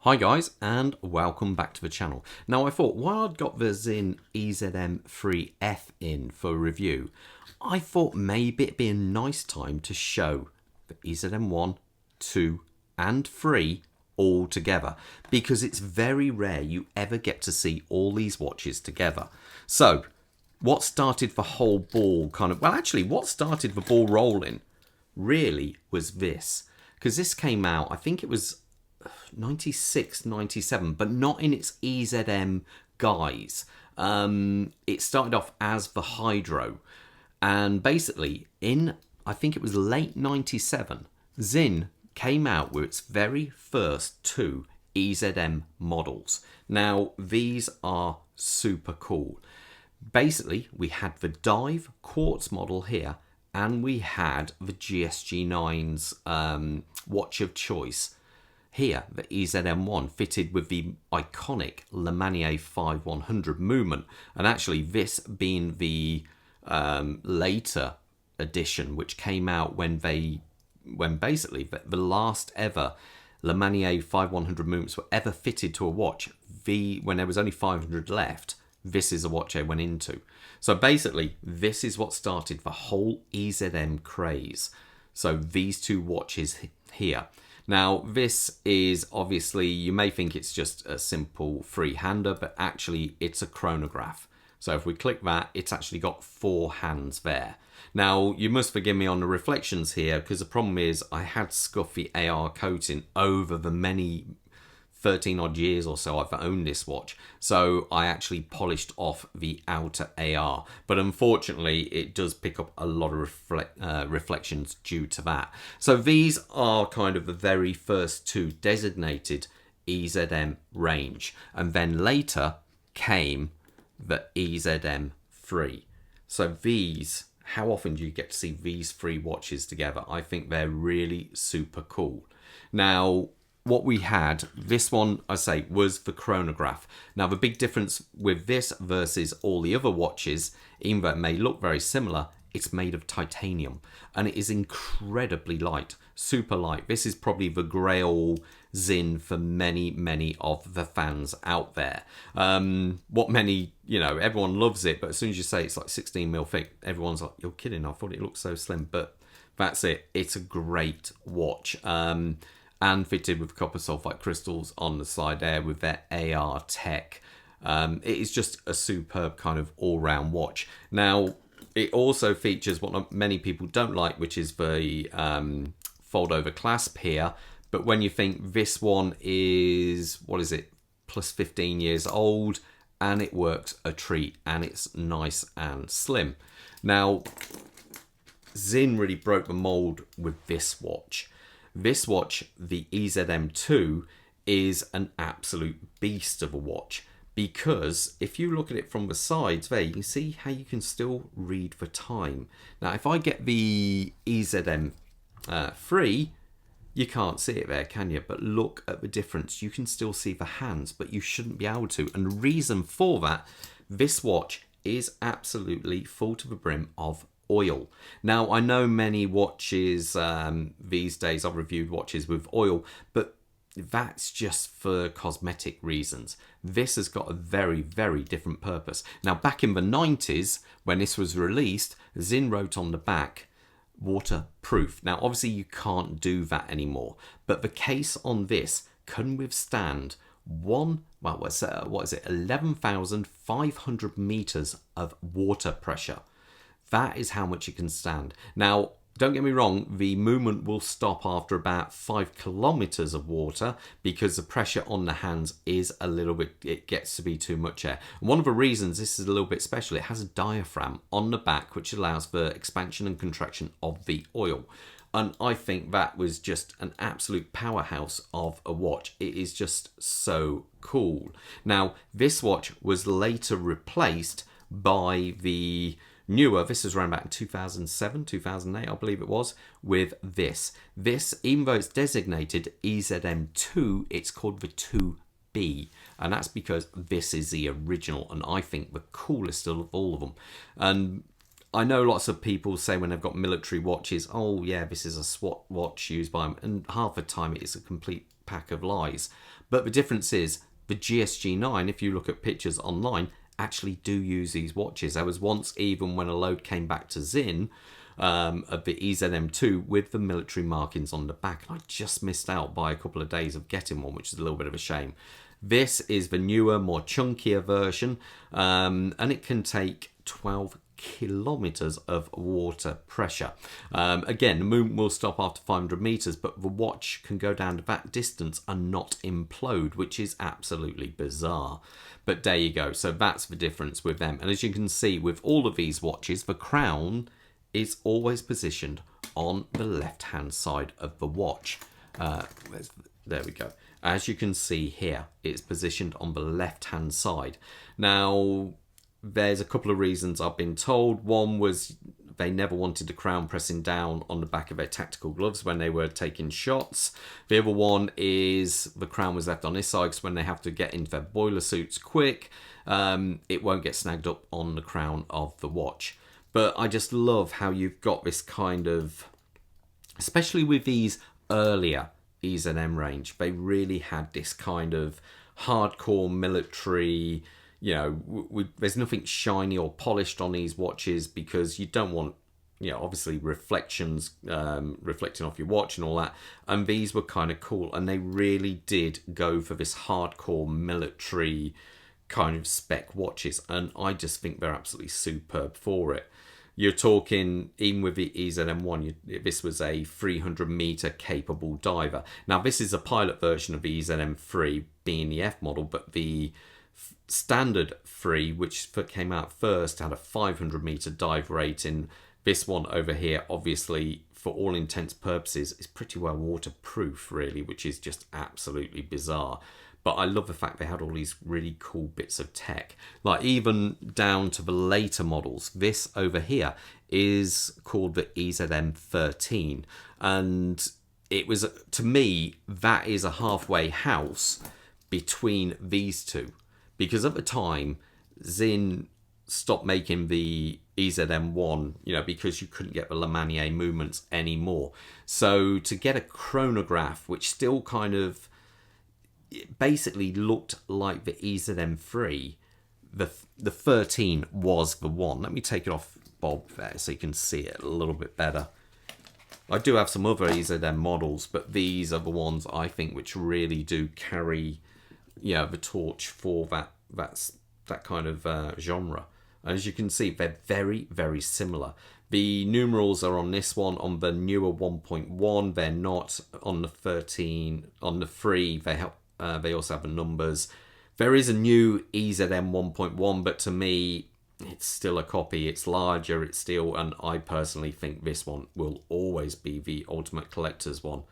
Hi guys, and welcome back to the channel. Now I thought while I'd got the Sinn EZM 3F in for review, I thought maybe it'd be a nice time to show the EZM 1, 2 and 3 all together, because it's very rare you ever get to see all these watches together. So what started the whole ball what started the ball rolling really was this, because this came out, I think it was 96, 97, but not in its EZM guise. It started off as the Hydro, and basically I think it was late 97, Sinn came out with its very first two EZM models. Now these are super cool. Basically we had the Dive Quartz model here, and we had the GSG9's watch of choice here, the EZM1, fitted with the iconic Le Manier 5100 movement. And actually this being the later edition, which came out when basically the last ever Le Manier 5100 movements were ever fitted to a watch. When there was only 500 left, this is a watch I went into. So basically this is what started the whole EZM craze. So these two watches here. Now this is obviously, you may think it's just a simple three-hander, but actually it's a chronograph. So if we click that, it's actually got four hands there. Now you must forgive me on the reflections here, because the problem is I had scuffed the AR coating over the many 13 odd years or so I've owned this watch, so I actually polished off the outer AR, but unfortunately it does pick up a lot of reflections due to that. So these are kind of the very first two designated EZM range, and then later came the EZM3. So these, how often do you get to see these three watches together? I think they're really super cool. Now what we had, this one, I say, was the chronograph. Now the big difference with this versus all the other watches, even though it may look very similar, it's made of titanium, and it is incredibly light, super light. This is probably the grail Sinn for many of the fans out there. Everyone loves it, but as soon as you say it's like 16mm thick, everyone's like, you're kidding, I thought it looked so slim. But that's it, it's a great watch. And fitted with copper sulfite crystals on the side there with their AR tech. It is just a superb kind of all-round watch. Now, it also features what many people don't like, which is the fold-over clasp here. But when you think this one is, what is it, plus 15 years old, and it works a treat, and it's nice and slim. Now, Sinn really broke the mold with this watch. This watch, the EZM2, is an absolute beast of a watch, because if you look at it from the sides there, you can see how you can still read the time. Now, if I get the EZM3, you can't see it there, can you? But look at the difference. You can still see the hands, but you shouldn't be able to. And the reason for that, this watch is absolutely full to the brim of oil. Now I know many watches these days, I've reviewed watches with oil, but that's just for cosmetic reasons. This has got a very different purpose. Now back in the 90s when this was released, Sinn wrote on the back, waterproof. Now obviously you can't do that anymore, but the case on this can withstand 11,500 meters of water pressure. That is how much it can stand. Now, don't get me wrong, the movement will stop after about 5 kilometers of water, because the pressure on the hands is a little bit, it gets to be too much air. And one of the reasons this is a little bit special, it has a diaphragm on the back which allows for expansion and contraction of the oil. And I think that was just an absolute powerhouse of a watch. It is just so cool. Now, this watch was later replaced by the newer, this was around about 2007, 2008, I believe it was, with this. This, even though it's designated EZM2, it's called the 2B. And that's because this is the original, and I think the coolest of all of them. And I know lots of people say when they've got military watches, oh yeah, this is a SWAT watch used by them, and half the time it is a complete pack of lies. But the difference is the GSG9, if you look at pictures online, actually do use these watches. There was once, even when a load came back to Sinn of the EZM2 with the military markings on the back, and I just missed out by a couple of days of getting one, which is a little bit of a shame. This is the newer, more chunkier version, and it can take 12 kilometers of water pressure. Again, the movement will stop after 500 meters, but the watch can go down to that distance and not implode, which is absolutely bizarre. But there you go. So that's the difference with them. And as you can see with all of these watches, the crown is always positioned on the left-hand side of the watch. There we go. As you can see here, it's positioned on the left-hand side. Now, there's a couple of reasons I've been told. One was they never wanted the crown pressing down on the back of their tactical gloves when they were taking shots. The other one is the crown was left on this side because when they have to get into their boiler suits quick, it won't get snagged up on the crown of the watch. But I just love how you've got this kind of, especially with these earlier EZM range, they really had this kind of hardcore military, you know, there's nothing shiny or polished on these watches because you don't want, you know, obviously reflections reflecting off your watch and all that. And these were kind of cool, and they really did go for this hardcore military kind of spec watches, and I just think they're absolutely superb for it. You're talking, even with the EZM1, this was a 300-meter capable diver. Now, this is a pilot version of the EZM3 being the F model, but the standard 3, which came out first, had a 500-meter dive rating. This one over here, obviously, for all intents purposes, is pretty well waterproof, really, which is just absolutely bizarre. But I love the fact they had all these really cool bits of tech. Like even down to the later models. This over here is called the EZM13. And it was, to me, that is a halfway house between these two. Because at the time, Sinn stopped making the EZM1, you know, because you couldn't get the Lemanier movements anymore. So to get a chronograph, which still kind of, it basically looked like the EZM3, the 13 was the one. Let me take it off Bob there so you can see it a little bit better. I do have some other EZM models, but these are the ones I think which really do carry, you know, the torch for that kind of genre. As you can see, they're very, very similar. The numerals are on this one, on the newer 1.1. They're not on the 13. On the 3, they also have the numbers. There is a new EZM 1.1, but to me, it's still a copy. It's larger, it's still, and I personally think this one will always be the ultimate collector's one.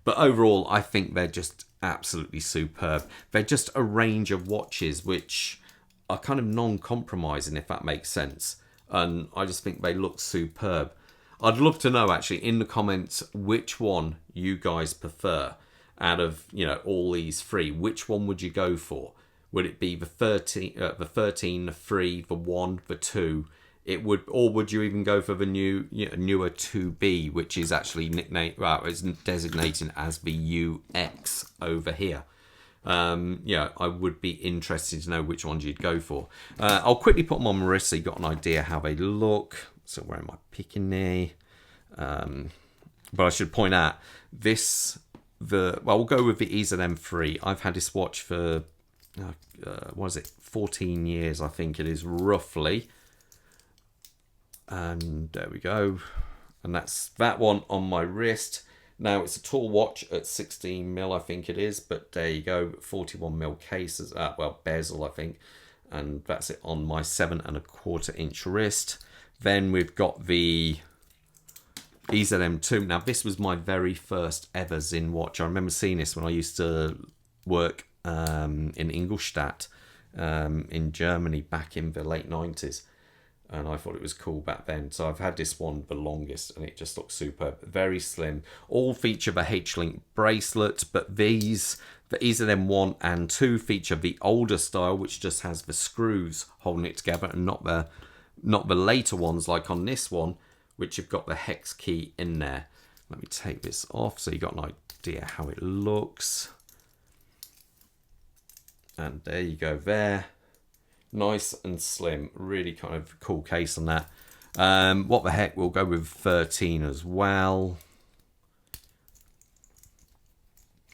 But overall, I think they're just absolutely superb. They're just a range of watches which are kind of non-compromising, if that makes sense. And I just think they look superb. I'd love to know, actually, in the comments, which one you guys prefer out of, you know, all these three. Which one would you go for? Would it be the 13, the 3, the 1, the 2? Or would you even go for the newer 2B, which is actually nicknamed, well, it's designated as the UX over here. Yeah, I would be interested to know which ones you'd go for. I'll quickly put them on my wrist so you got an idea how they look. So where am I picking there? But I should point out this. Well, we'll go with the EZM3. I've had this watch for what is it? 14 years, I think it is roughly. And there we go. And that's that one on my wrist. Now it's a tall watch at 16mm, I think it is, but there you go, 41mm cases, well, bezel, I think, and that's it on my 7¼ wrist. Then we've got the EZM2. Now this was my very first ever Sinn watch. I remember seeing this when I used to work in Ingolstadt in Germany back in the late 90s. And I thought it was cool back then. So I've had this one the longest, and it just looks superb. Very slim. All feature the H-Link bracelet, but these, the EZM1 and 2, feature the older style, which just has the screws holding it together, and not the later ones like on this one, which have got the hex key in there. Let me take this off so you got an idea how it looks. And there you go there. Nice and slim. Really kind of cool case on that. What the heck, we'll go with 13 as well.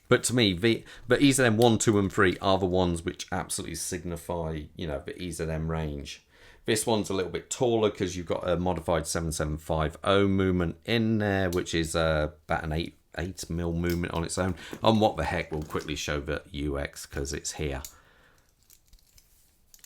But to me, but EZM 1, 2 and 3 are the ones which absolutely signify, you know, the EZM range. This one's a little bit taller because you've got a modified 7750 movement in there, which is about an 8mm movement on its own. And what the heck, we'll quickly show the UX because it's here.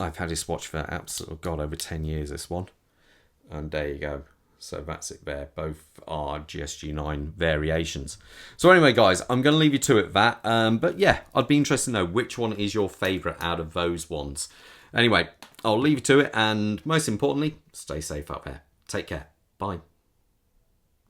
I've had this watch for absolutely, God, over 10 years, this one. And there you go. So that's it there. Both are GSG9 variations. So anyway, guys, I'm going to leave you to it that. But yeah, I'd be interested to know which one is your favourite out of those ones. Anyway, I'll leave you to it. And most importantly, stay safe up there. Take care. Bye.